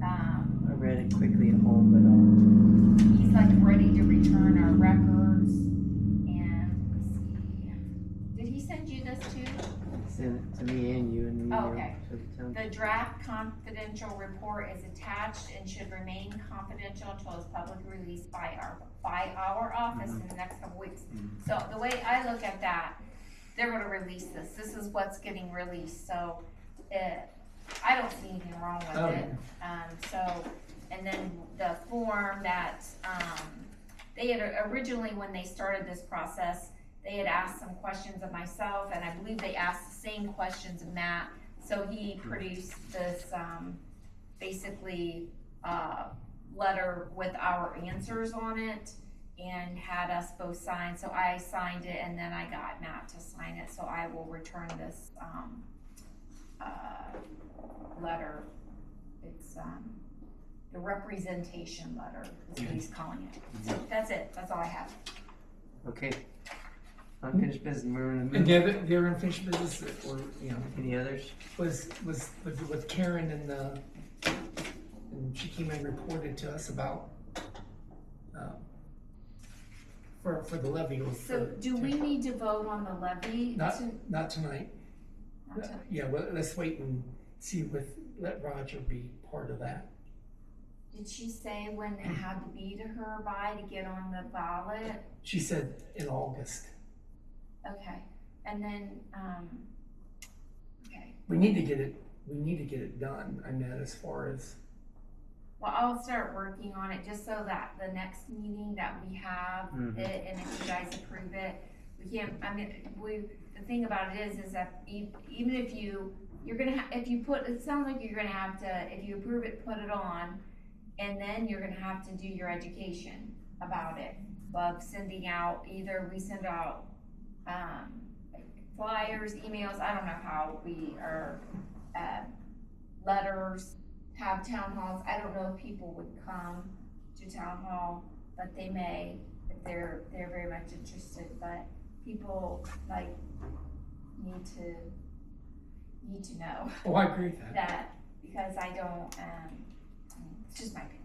I read it quickly at home, he's like ready to return our records, and let's see. Did he send you this too? but send it to me and you and me. Oh, okay. So the town- The draft confidential report is attached and should remain confidential until it's publicly released by our office in the next couple weeks. So the way I look at that, they're gonna release this. This is what's getting released, so I don't see anything wrong with Oh, it. So, and then the form that, they had originally, when they started this process, they had asked some questions of myself, and I believe they asked the same questions of Matt. So he produced this, basically, letter with our answers on it and had us both sign. So I signed it and then I got Matt to sign it. So I will return this, letter. It's, the representation letter is what he's calling it. So that's it. That's all I have. Okay. Unfinished business, we're gonna And move. the other unfinished business that were, Any others? was with Karen and she came and reported to us about, for the levy. So do we need to vote on the levy? Not tonight. Not to- Yeah, well, let's wait and see let Roger be part of that. Did she say when it had to be to her by to get on the ballot? She said in August. Okay, and then, okay. We need to get it done, I mean, as far as, Well, I'll start working on it just so that the next meeting that we have Mhm. it, and if you guys approve it, we can't, I mean, the thing about it is that even if you're gonna, if you put, it sounds like you're gonna have to, if you approve it, put it on, and then you're gonna have to do your education about it, of sending out, either we send out, flyers, emails, I don't know how we are, letters, have town halls. I don't know if people would come to town hall. but they may, if they're very much interested, but people like need to know Oh, I agree with that. that, because I don't, it's just my opinion.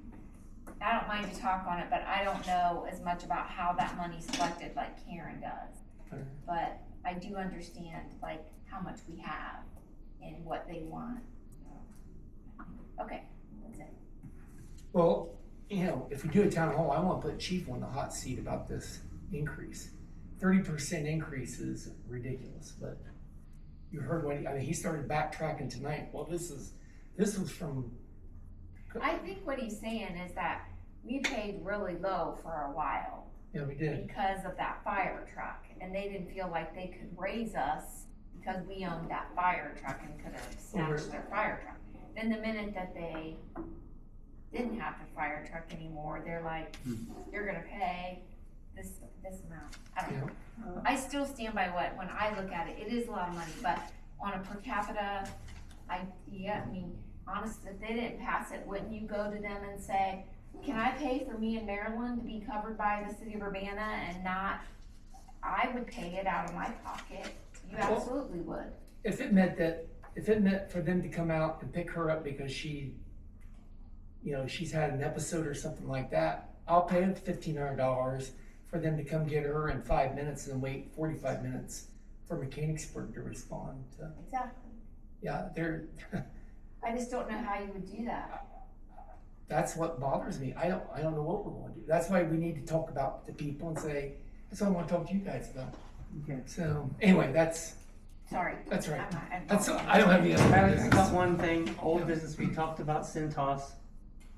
I don't mind to talk on it, but I don't know as much about how that money's collected like Karen does. Fair. But I do understand like how much we have and what they want. Okay, that's it. Well, you know, if we do a town hall, I wanna put Chief on the hot seat about this increase. 30% increase is ridiculous, but you heard he started backtracking tonight. Well, this was from, I think what he's saying is that we paid really low for a while yeah, we did. because of that fire truck, and they didn't feel like they could raise us because we owned that fire truck and could have snatched their fire truck. Then the minute that they didn't have the fire truck anymore, they're like, you're gonna pay this amount. I don't know. I still stand by when I look at it, it is a lot of money, but on a per capita, I mean, honestly, if they didn't pass it, wouldn't you go to them and say, can I pay for me and Maryland to be covered by the city of Urbana and not, I would pay it out of my pocket. You absolutely would. If it meant for them to come out and pick her up because she's had an episode or something like that, I'll pay them $1,500 for them to come get her in 5 minutes and wait 45 minutes for Mechanicsburg to respond to. Exactly. Yeah, I just don't know how you would do that. that's what bothers me. I don't know what we're going to do. That's why we need to talk about the people and say, that's what I want to talk to you guys about. Okay. So anyway, that's Sorry. right. I'm I don't have any other I things. got one thing, old business, we talked about Centos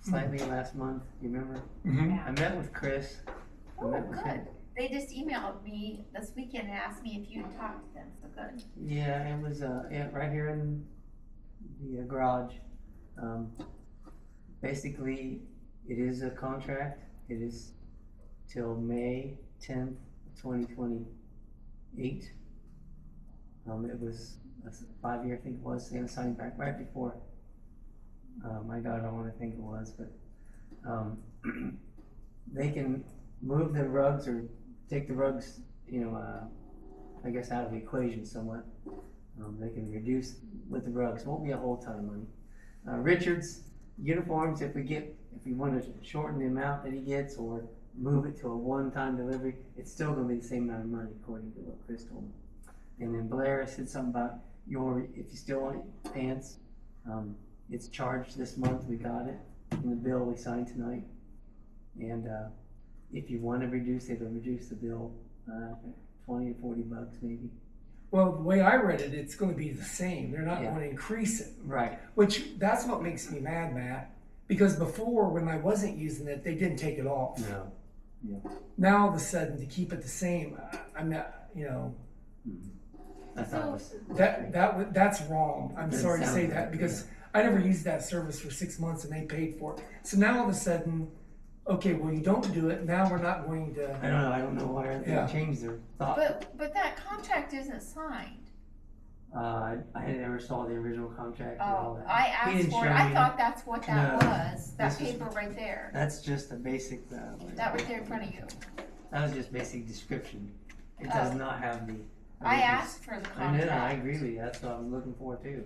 slightly last month, you remember? Mhm. I met with Chris. I Oh, met with him. good. They just emailed me this weekend and asked me if you had talked to them, so good. Yeah, it was, right here in the garage. Basically, it is a contract, it is till May 10th, 2028. It was a 5-year, I think it was, and signed back right before. I got it on, I think it was, but, they can move the rugs or take the rugs, I guess out of the equation somewhat. They can reduce with the rugs, won't be a whole ton of money. Richard's uniforms, if we want to shorten the amount that he gets or move it to a one-time delivery, it's still gonna be the same amount of money according to what Chris told me. And then Blair said something about if you still want pants, it's charged this month, we got it in the bill we signed tonight. And, if you want to reduce it, it'll reduce the bill, $20 to $40 maybe. Well, the way I read it, it's going to be the same. They're not Yeah. going to increase it. Right. Which, that's what makes me mad, Matt. Because before, when I wasn't using it, they didn't take it off. No. Now, all of a sudden, to keep it the same, I'm not, I thought it was. that's wrong. I'm Doesn't sorry to sound say right, that because I never used that service for 6 months and they paid for it. So now all of a sudden, okay, well, you don't do it. Now we're not going to. I don't know why they Yeah. changed their thought. But that contract isn't signed. I never saw the original contract and all Oh, that. I He asked didn't for it. show I me thought that's what that No, was, that this is- paper right there. That's just a basic, That right there in front of you. that was just basic description. It does Oh. not have the. I original- asked for the I contract. know, I agree with you, that's what I was looking for too.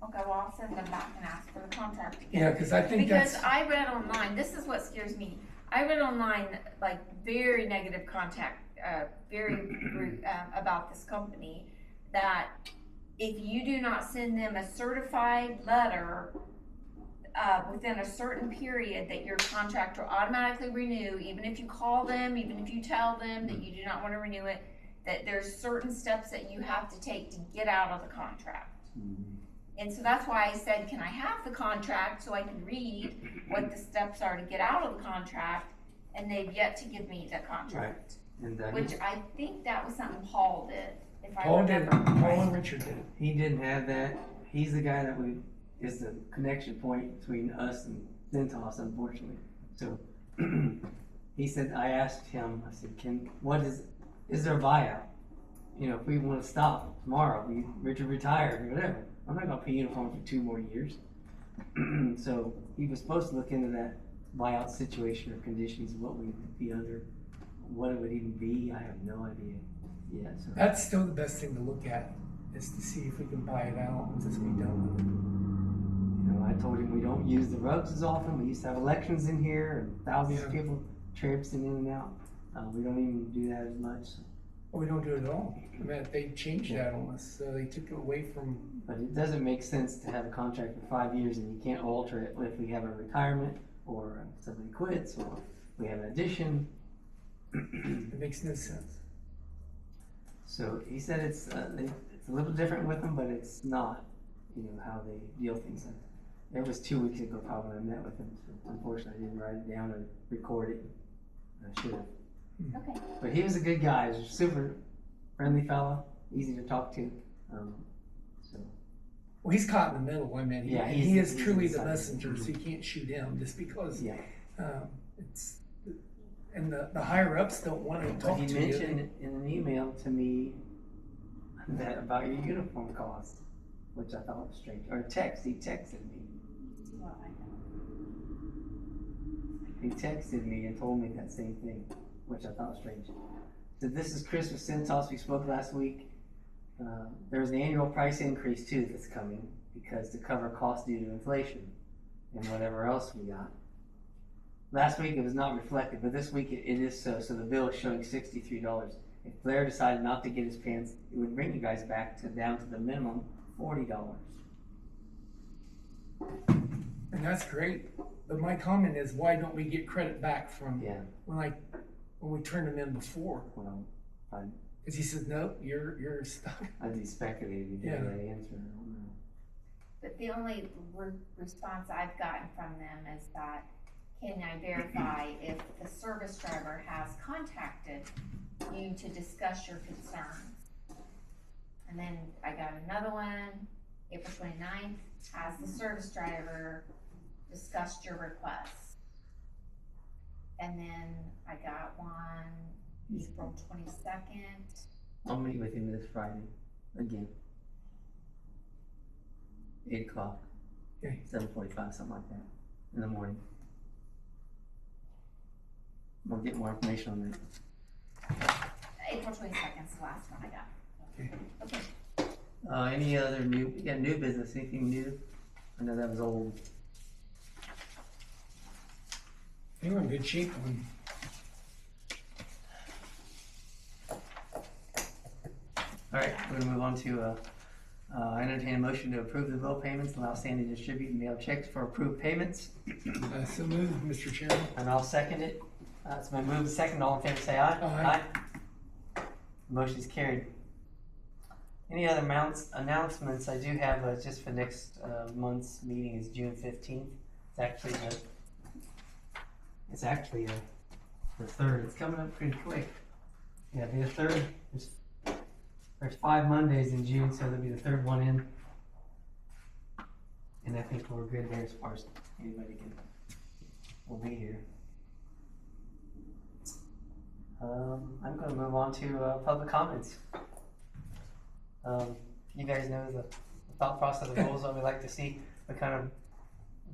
Okay, well, I'll send them back and ask for the contract again. Yeah, because I think Because that's. I read online, this is what scares me. I read online, like, very negative about this company, that if you do not send them a certified letter within a certain period, that your contract will automatically renew, even if you call them, even if you tell them that you do not want to renew it, that there's certain steps that you have to take to get out of the contract. And so that's why I said, can I have the contract so I can read what the steps are to get out of the contract? And they've yet to give me the contract. And Which I think that was something Paul did, if I Paul did it. remember. Paul right. and Richard did it. he didn't have that. He's the guy that is the connection point between us and Centos, unfortunately. So he said, I asked him, I said, is there a buyout? If we want to stop tomorrow, Richard retired or whatever, I'm not gonna pay uniform for 2 more years. So he was supposed to look into that buyout situation or conditions, what we would be under, what it would even be, I have no idea. Yeah, so. That's still the best thing to look at, is to see if we can buy it out and just be done with it. You know, I told him we don't use the rugs as often. We used to have elections in here and thousands of Yeah. people traipsing in and out. We don't even do that as much. Well, we don't do it at all. I mean, they changed that on us, so they took it away from, But it doesn't make sense to have a contract for 5 years and you can't alter it if we have a retirement or somebody quits or we have an addition. it makes no sense. So he said it's a little different with them, but it's not, you know, how they deal things. It was 2 weeks ago probably when I met with him. So unfortunately, I didn't write it down or record it. I should have. Okay. But he was a good guy. He was a super friendly fellow, easy to talk to. So Well, he's caught in the middle. I mean, Yeah, he he's- is he's truly the inside. messenger, so you can't shoot him just because yeah. it's, and the higher ups don't want to But talk he to you. mentioned in an email to me that about your uniform cost, which I thought was strange. Or text, he texted me. Well, I know. He texted me and told me that same thing, which I thought was strange. So this is Christmas Centos. We spoke last week. There's an annual price increase too that's coming because to cover costs due to inflation and whatever else we got. Last week it was not reflected, but this week it is so. So the bill is showing $63. If Blair decided not to get his pants, it would bring you guys back to down to the minimum $40. And that's great. But my comment is, why don't we get credit back from Yeah. when we turned them in before? Well, Because he said, no, you're stuck. I'd be speculating to Yeah. get that answer. I don't know. But the only response I've gotten from them is that, can I verify if the service driver has contacted you to discuss your concerns? And then I got another one, April 29th, has the service driver discussed your requests? And then I got one, April 22nd. I'll meet with him this Friday again. 8 o'clock. Okay. 7:45, something like that, in the morning. We'll get more information on that. April 22nd is the last one I got. Okay. Okay. Any other new business, anything new? I know that was old. They were in good shape when, All right, we're gonna move on to, I entertain a motion to approve the bill payments, allow Sandy to distribute and mail checks for approved payments, so moved, Mr. Chairman. and I'll second it. It's been moved and seconded, all in favor say aye. Aye. Motion is carried. Any other announcements? I do have, just for next, month's meeting is June 15th. It's actually the 3rd. It's coming up pretty quick. Yeah, it'll be the 3rd. There's 5 Mondays in June, so there'll be the 3rd one in. And I think we're good there as far as anybody will be here. I'm gonna move on to public comments. You guys know the thought process of rules that we like to see. We kind of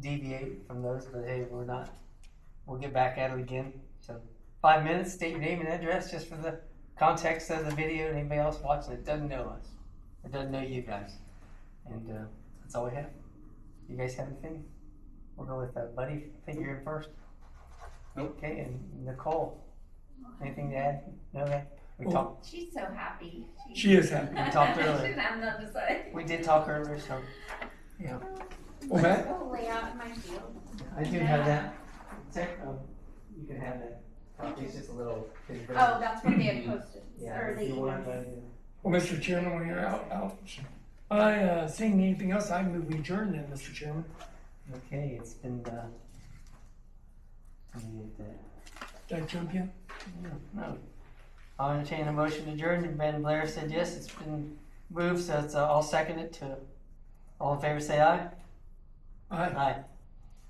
deviate from those, but hey, we'll get back at it again. So 5 minutes, state your name and address just for the context of the video, and anybody else watching that doesn't know us. It doesn't know you guys. And that's all we have. You guys have anything? We'll go with Buddy, figure in first. Nope. Okay, and Nicole, anything to add? No, we Well, talked. She's so happy. She is happy. We talked She earlier. didn't have nothing to say. We did talk earlier, so yeah. Well, that, Go lay out in my field. I do have that. You can have that. It's just a little. Oh, that's what they had posted, Yeah. or if they you want, emailed. well, Mr. Chairman, when you're out, seeing anything else, I move we adjourn then, Mr. Chairman. Okay, it's been. Let me get that. Did I jump you? No. I'll entertain a motion to adjourn. And Ben Blair said yes. It's been moved, so it's I'll second it to. All in favor, say aye. Aye. Aye.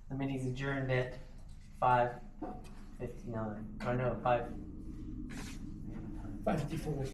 The meeting's adjourned at 5:59. Or no, 5. 5:54.